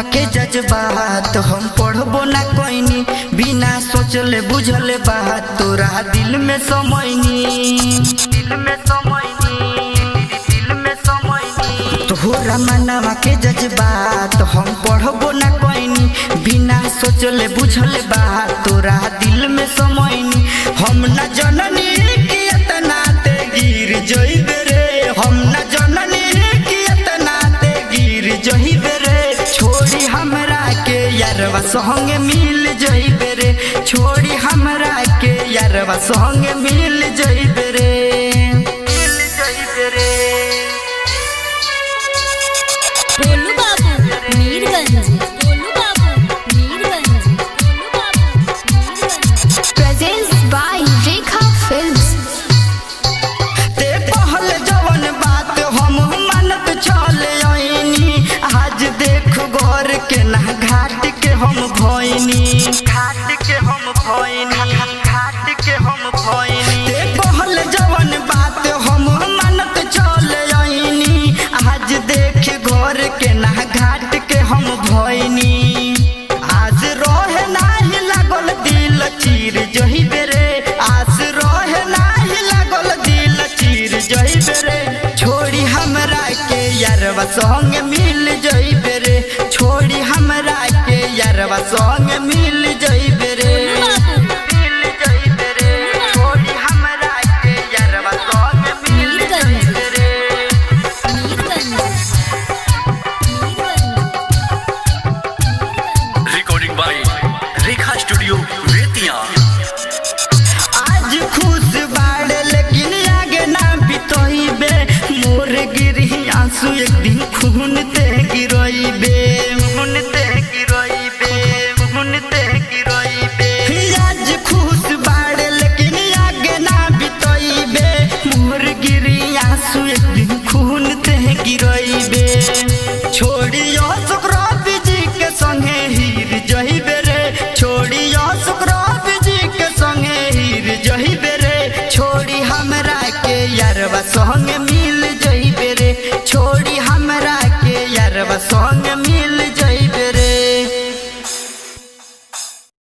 मनवा के जज्बात हम पढ़बो ना कोइनी, बिना सोचले बुझले बात तोरा दिल में समैनी, दिल में समैनी, दिल में समैनी। तोरा मनवा के जज्बात हम पढ़बो ना कोइनी, बिना सोचले बुझले बात तोरा दिल में समैनी। हम ना जननी कि इतना ते गिर जइबे रे, हम ना जननी कि इतना ते गिर जइबे रे। छोड़ी हमरा के यारवा संगे मिल जइबे रे, छोड़ी हमरा के यारवा संगे मिल जइबे रे, मिल जइबे रे। भोलू बाबू मीरगंज, भोलू बाबू मीरगंज, भोलू बाबू Mirganj. Presents by Rekha Films. ते पहल जवन बात हम मानत चले आईनी, आज देख गोर के ना घाट के हम भइनी, घाट के हम भइनी, घाट के हम भइनी। ते पहल जवन बात हम मानत चले आईनी, आज देख गोर के ना घाट के हम भइनी। आज रोहे नाही लागल दिल चीर जइबे रे, आज रोहे नाही लागल दिल चीर जइबे रे। छोड़ी हमरा के यारवा संग मिल